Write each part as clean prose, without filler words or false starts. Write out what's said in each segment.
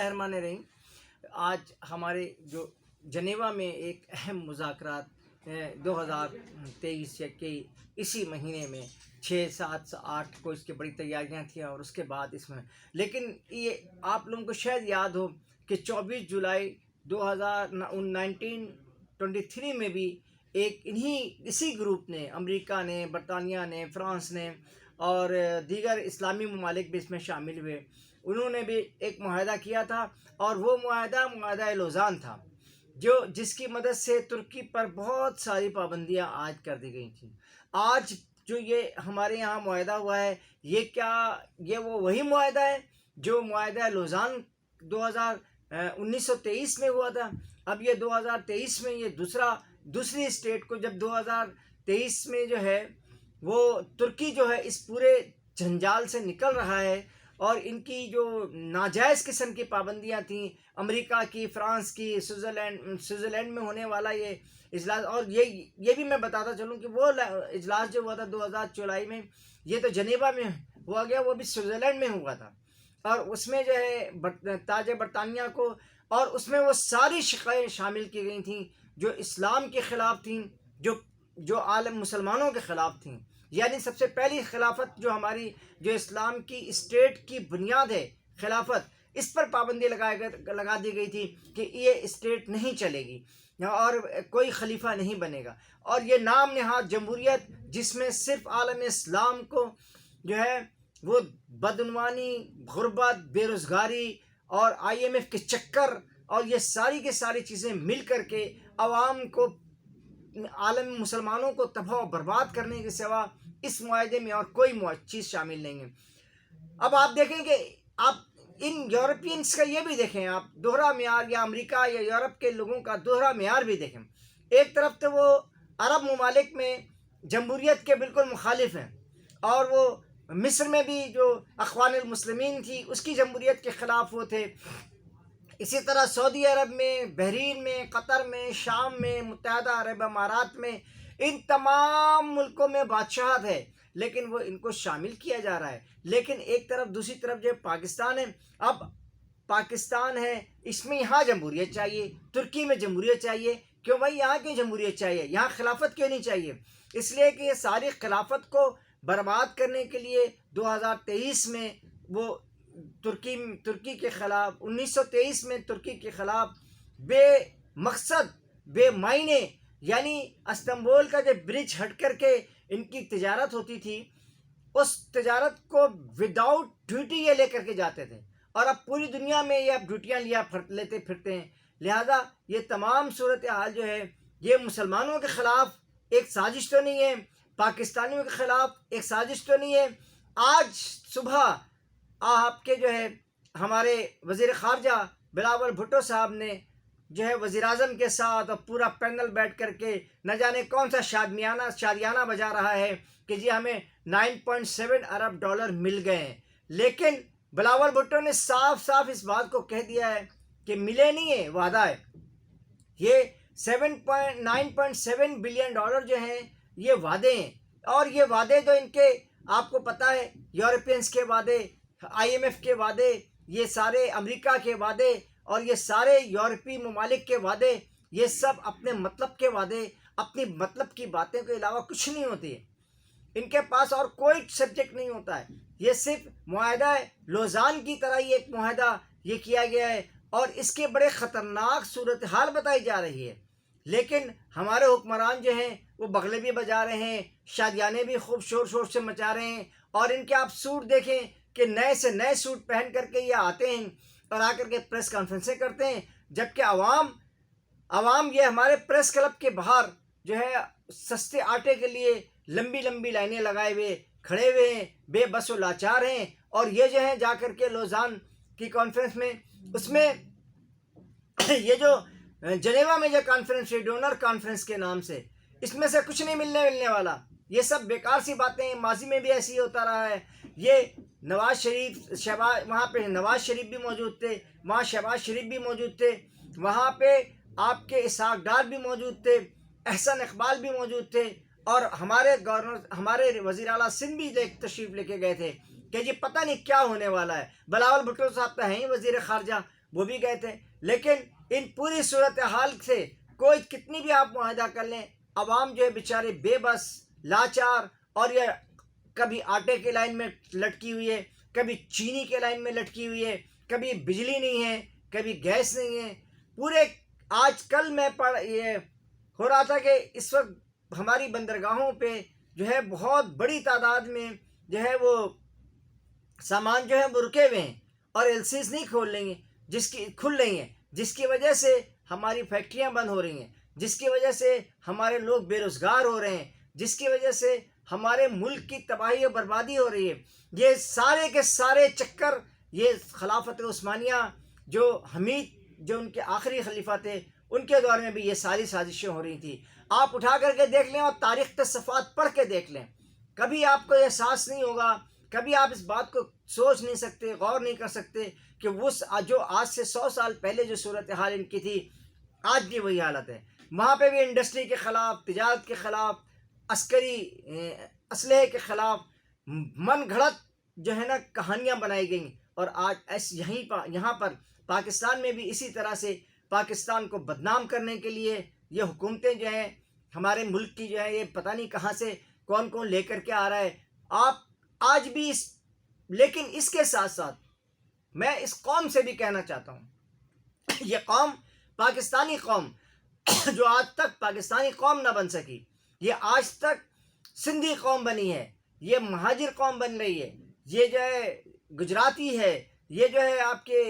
الرحمن الرحیم۔ آج ہمارے جو جنیوا میں ایک اہم مذاکرات 2023 کے اسی مہینے میں 6، 7، 8 کو اس کی بڑی تیاریاں تھیں، اور اس کے بعد اس میں لیکن یہ آپ لوگوں کو شاید یاد ہو کہ 24 جولائی 1923 میں بھی اسی گروپ نے، امریکہ نے، برطانیہ نے، فرانس نے اور دیگر اسلامی ممالک بھی اس میں شامل ہوئے، انہوں نے بھی ایک معاہدہ کیا تھا، اور وہ معاہدہ لوزان تھا، جس کی مدد سے ترکی پر بہت ساری پابندیاں عائد کر دی گئی تھیں۔ آج جو یہ ہمارے یہاں معاہدہ ہوا ہے، یہ وہی معاہدہ ہے جو معاہدہ لوزان 1923 میں ہوا تھا۔ اب یہ 2023 میں یہ دوسری اسٹیٹ کو، جب 2023 میں جو ہے وہ ترکی جو ہے اس پورے جنجال سے نکل رہا ہے، اور ان کی جو ناجائز قسم کی پابندیاں تھیں، امریکہ کی، فرانس کی، سوئٹزرلینڈ میں ہونے والا یہ اجلاس، اور یہ بھی میں بتاتا چلوں کہ وہ اجلاس جو ہوا تھا 2024 میں، یہ تو جنیوا میں ہوا گیا، وہ بھی سوئٹزرلینڈ میں ہوا تھا، اور اس میں جو ہے تاج برطانیہ کو، اور اس میں وہ ساری شقائیں شامل کی گئی تھیں جو اسلام کے خلاف تھیں، جو عالم مسلمانوں کے خلاف تھیں۔ یعنی سب سے پہلی خلافت جو اسلام کی اسٹیٹ کی بنیاد ہے، خلافت، اس پر پابندی لگا دی گئی تھی کہ یہ اسٹیٹ نہیں چلے گی اور کوئی خلیفہ نہیں بنے گا، اور یہ نام نہاد جمہوریت، جس میں صرف عالم اسلام کو جو ہے وہ بدعنوانی، غربت، بے روزگاری اور IMF کے چکر اور یہ ساری کی ساری چیزیں مل کر کے عوام کو، عالم مسلمانوں کو تباہ و برباد کرنے کے سوا اس معاہدے میں اور کوئی چیز شامل نہیں ہے۔ اب آپ دیکھیں کہ آپ ان یورپینس کا یہ بھی دیکھیں، آپ دوہرا معیار، یا امریکہ یا یورپ کے لوگوں کا دوہرا معیار بھی دیکھیں۔ ایک طرف تو وہ عرب ممالک میں جمہوریت کے بالکل مخالف ہیں، اور وہ مصر میں بھی جو اخوان المسلمین تھی اس کی جمہوریت کے خلاف وہ تھے، اسی طرح سعودی عرب میں، بحرین میں، قطر میں، شام میں، متحدہ عرب امارات میں، ان تمام ملکوں میں بادشاہت ہے، لیکن وہ ان کو شامل کیا جا رہا ہے۔ لیکن ایک طرف، دوسری طرف جو پاکستان ہے، اب پاکستان ہے، اس میں یہاں جمہوریت چاہیے، ترکی میں جمہوریت چاہیے۔ کیوں بھائی یہاں کیوں جمہوریت چاہیے؟ یہاں خلافت کیوں نہیں چاہیے؟ اس لیے کہ یہ ساری خلافت کو برباد کرنے کے لیے 2023 میں وہ ترکی کے خلاف، 1923 میں ترکی کے خلاف بے مقصد، بے معنی، یعنی استنبول کا جو برج ہٹ کر کے ان کی تجارت ہوتی تھی، اس تجارت کو وداؤٹ ڈیوٹی یہ لے کر کے جاتے تھے، اور اب پوری دنیا میں یہ اب ڈیوٹیاں لیتے پھرتے ہیں۔ لہذا یہ تمام صورتحال جو ہے یہ مسلمانوں کے خلاف ایک سازش تو نہیں ہے، پاکستانیوں کے خلاف ایک سازش تو نہیں ہے۔ آج صبح آپ کے جو ہے ہمارے وزیر خارجہ بلاول بھٹو صاحب نے جو ہے وزیر اعظم کے ساتھ اور پورا پینل بیٹھ کر کے نہ جانے کون سا شادیانہ بجا رہا ہے کہ جی ہمیں 9.7 ارب ڈالر مل گئے ہیں، لیکن بلاول بھٹو نے صاف اس بات کو کہہ دیا ہے کہ ملے نہیں ہے، وعدہ ہے۔ یہ 9.7 بلین ڈالر جو ہیں یہ وعدے ہیں، اور یہ وعدے جو ان کے آپ کو پتہ ہے، یورپینس کے وعدے، IMF کے وعدے، یہ سارے امریکہ کے وعدے اور یہ سارے یورپی ممالک کے وعدے، یہ سب اپنے مطلب کے وعدے، اپنی مطلب کی باتیں کے علاوہ کچھ نہیں ہوتی ہے۔ ان کے پاس اور کوئی سبجیکٹ نہیں ہوتا ہے، یہ صرف معاہدہ لوزان کی طرح یہ ایک معاہدہ یہ کیا گیا ہے، اور اس کے بڑے خطرناک صورتحال بتائی جا رہی ہے۔ لیکن ہمارے حکمران جو ہیں وہ بغلے بھی بجا رہے ہیں، شادیانے بھی خوب شور سے مچا رہے ہیں، اور ان کے آپ سوٹ دیکھیں کہ نئے سے نئے سوٹ پہن کر کے یہ آتے ہیں اور آ کر کے پریس کانفرنسیں کرتے ہیں، جبکہ عوام یہ ہمارے پریس کلب کے باہر جو ہے سستے آٹے کے لیے لمبی لائنیں لگائے ہوئے کھڑے ہوئے ہیں، بے بس و لاچار ہیں، اور یہ جو ہیں جا کر کے لوزان کی کانفرنس میں، اس میں یہ جو جنیوا میں جو کانفرنس ہوئی ڈونر کانفرنس کے نام سے، اس میں سے کچھ نہیں ملنے والا، یہ سب بیکار سی باتیں ہیں، ماضی میں بھی ایسی ہوتا رہا ہے۔ یہ وہاں پہ نواز شریف بھی موجود تھے، وہاں شہباز شریف بھی موجود تھے، وہاں پہ آپ کے اسحاق ڈار بھی موجود تھے، احسن اقبال بھی موجود تھے، اور ہمارے وزیر اعلیٰ سندھ بھی تشریف لے کے گئے تھے کہ جی پتہ نہیں کیا ہونے والا ہے۔ بلاول بھٹو صاحب تو ہیں ہی وزیر خارجہ، وہ بھی گئے تھے. لیکن ان پوری صورتحال سے کوئی کتنی بھی آپ معاہدہ کر لیں، عوام جو ہے بیچارے بے بس، لاچار، اور یہ کبھی آٹے کے لائن میں لٹکی ہوئی ہے، کبھی چینی کے لائن میں لٹکی ہوئی ہے، کبھی بجلی نہیں ہے، کبھی گیس نہیں ہے. پورے آج کل میں یہ ہو رہا تھا کہ اس وقت ہماری بندرگاہوں پہ جو ہے بہت بڑی تعداد میں جو ہے وہ سامان جو ہے وہ رکے ہوئے ہیں، اور ایلسیز نہیں کھل رہی ہیں، جس کی وجہ سے ہماری فیکٹریاں بند ہو رہی ہیں، جس کی وجہ سے ہمارے لوگ بے روزگار ہو رہے ہیں، جس کی وجہ سے ہمارے ملک کی تباہی و بربادی ہو رہی ہے. یہ سارے کے سارے چکر یہ خلافت عثمانیہ جو حمید جو ان کے آخری خلیفہ تھے ان کے دور میں بھی یہ ساری سازشیں ہو رہی تھیں. آپ اٹھا کر کے دیکھ لیں اور تاریخ کے صفحات پڑھ کے دیکھ لیں، کبھی آپ کو احساس نہیں ہوگا، کبھی آپ اس بات کو سوچ نہیں سکتے، غور نہیں کر سکتے کہ وہ جو آج سے 100 سال پہلے جو صورتحال ان کی تھی آج بھی وہی حالت ہے. وہاں پہ بھی انڈسٹری کے خلاف، تجارت کے خلاف، عسکری اسلحے کے خلاف من گھڑت جو ہے نا کہانیاں بنائی گئیں. اور آج یہاں پر پاکستان میں بھی اسی طرح سے پاکستان کو بدنام کرنے کے لیے یہ حکومتیں جو ہیں ہمارے ملک کی جو ہے یہ پتہ نہیں کہاں سے کون کون لے کر کے آ رہا ہے. آپ آج بھی لیکن اس کے ساتھ ساتھ میں اس قوم سے بھی کہنا چاہتا ہوں، یہ قوم پاکستانی قوم جو آج تک پاکستانی قوم نہ بن سکی، یہ آج تک سندھی قوم بنی ہے، یہ مہاجر قوم بن رہی ہے، یہ جو ہے گجراتی ہے، یہ جو ہے آپ کے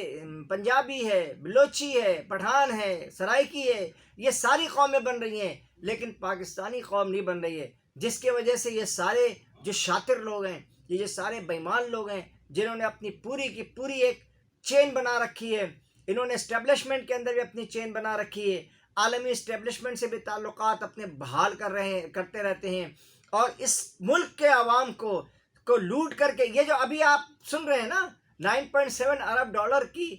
پنجابی ہے، بلوچی ہے، پٹھان ہے، سرائکی ہے، یہ ساری قومیں بن رہی ہیں، لیکن پاکستانی قوم نہیں بن رہی ہے. جس کی وجہ سے یہ سارے جو شاطر لوگ ہیں، یہ سارے بےمان لوگ ہیں جنہوں نے اپنی پوری کی پوری ایک چین بنا رکھی ہے. انہوں نے اسٹیبلشمنٹ کے اندر بھی اپنی چین بنا رکھی ہے، عالمی اسٹیبلشمنٹ سے بھی تعلقات اپنے بحال کرتے رہتے ہیں، اور اس ملک کے عوام کو لوٹ کر کے یہ جو ابھی آپ سن رہے ہیں نا 9.7 ارب ڈالر کی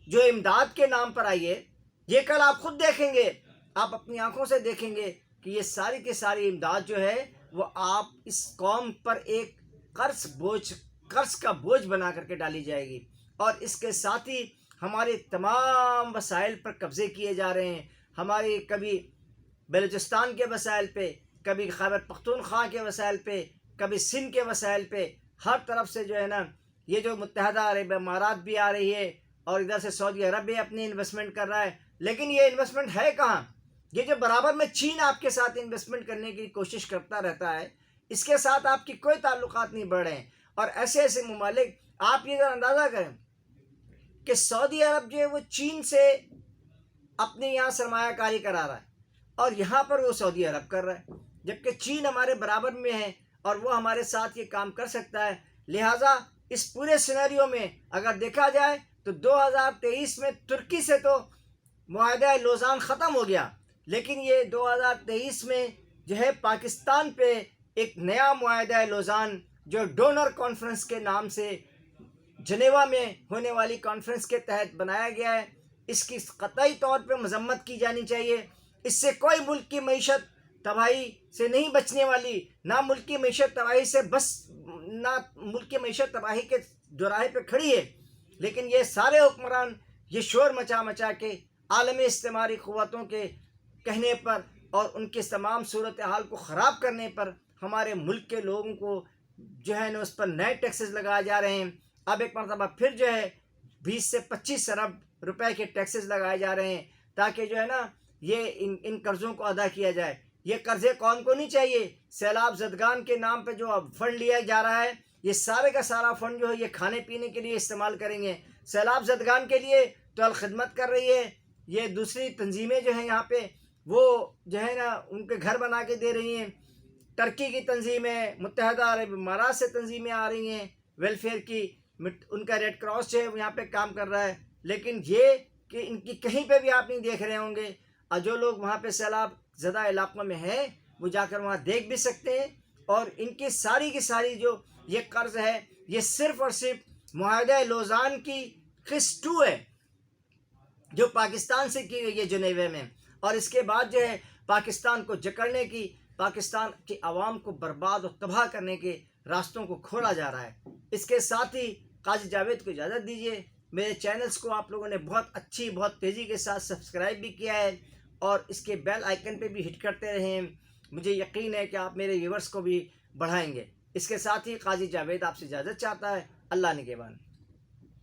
جو امداد کے نام پر آئی ہے، یہ کل آپ خود دیکھیں گے، آپ اپنی آنکھوں سے دیکھیں گے کہ یہ ساری کی ساری امداد جو ہے وہ آپ اس قوم پر ایک قرض کا بوجھ بنا کر کے ڈالی جائے گی. اور اس کے ساتھ ہی ہمارے تمام وسائل پر قبضے کیے جا رہے ہیں. ہماری کبھی بلوچستان کے وسائل پہ، کبھی خیبر پختونخوا کے وسائل پہ، کبھی سندھ کے وسائل پہ، ہر طرف سے جو ہے نا یہ جو متحدہ عرب امارات بھی آ رہی ہے، اور ادھر سے سعودی عرب بھی اپنی انویسٹمنٹ کر رہا ہے. لیکن یہ انویسٹمنٹ ہے کہاں؟ یہ جو برابر میں چین آپ کے ساتھ انویسٹمنٹ کرنے کی کوشش کرتا رہتا ہے، اس کے ساتھ آپ کی کوئی تعلقات نہیں بڑھ رہے ہیں. اور ایسے ایسے ممالک آپ یہ اندازہ کریں کہ سعودی عرب جو ہے وہ چین سے اپنے یہاں سرمایہ کاری کرا رہا ہے، اور یہاں پر وہ سعودی عرب کر رہا ہے، جبکہ چین ہمارے برابر میں ہے اور وہ ہمارے ساتھ یہ کام کر سکتا ہے. لہٰذا اس پورے سینیریو میں اگر دیکھا جائے تو 2023 میں ترکی سے تو معاہدہ لوزان ختم ہو گیا، لیکن یہ 2023 میں جو ہے پاکستان پہ ایک نیا معاہدہ لوزان جو ڈونر کانفرنس کے نام سے جنیوا میں ہونے والی کانفرنس کے تحت بنایا گیا ہے. اس کی قطعی طور پہ مذمت کی جانی چاہیے. اس سے کوئی ملک کی معیشت تباہی سے نہیں بچنے والی، نہ ملک کی معیشت تباہی سے نہ ملک کی معیشت تباہی کے دوراہے پہ کھڑی ہے. لیکن یہ سارے حکمران یہ شور مچا کے عالمی استعماری قوتوں کے کہنے پر اور ان کے تمام صورتحال کو خراب کرنے پر ہمارے ملک کے لوگوں کو جو ہے نا اس پر نئے ٹیکسز لگائے جا رہے ہیں. اب ایک مرتبہ پھر جو ہے 20 سے 25 ارب روپے کے ٹیکسز لگائے جا رہے ہیں تاکہ جو ہے نا یہ ان قرضوں کو ادا کیا جائے. یہ قرضے قوم کو نہیں چاہیے. سیلاب زدگان کے نام پہ جو اب فنڈ لیا جا رہا ہے، یہ سارے کا سارا فنڈ جو ہے یہ کھانے پینے کے لیے استعمال کریں گے. سیلاب زدگان کے لیے تو الخدمت کر رہی ہے یہ دوسری تنظیمیں جو ہیں یہاں پہ، وہ جو ہے نا ان کے گھر بنا کے دے رہی ہیں. ترکی کی تنظیمیں، متحدہ عرب امارات سے تنظیمیں آ رہی ہیں ویلفیئر کی، ان کا ریڈ کراس جو ہے وہ یہاں پہ کام کر رہا ہے. لیکن یہ کہ ان کی کہیں پہ بھی آپ نہیں دیکھ رہے ہوں گے. اور جو لوگ وہاں پہ سیلاب زدہ علاقوں میں ہیں وہ جا کر وہاں دیکھ بھی سکتے ہیں. اور ان کی ساری جو یہ قرض ہے یہ صرف اور صرف معاہدہ لوزان کی قسط 2 ہے جو پاکستان سے کی گئی ہے جنیوا میں. اور اس کے بعد جو ہے پاکستان کو جکڑنے کی، پاکستان کی عوام کو برباد و تباہ کرنے کے راستوں کو کھولا جا رہا ہے. اس کے ساتھ ہی قاضی جاوید کو اجازت دیجیے. میرے چینلز کو آپ لوگوں نے بہت تیزی کے ساتھ سبسکرائب بھی کیا ہے اور اس کے بیل آئیکن پہ بھی ہٹ کرتے رہیں. مجھے یقین ہے کہ آپ میرے ویورز کو بھی بڑھائیں گے. اس کے ساتھ ہی قاضی جاوید آپ سے اجازت چاہتا ہے. اللہ نگہبان.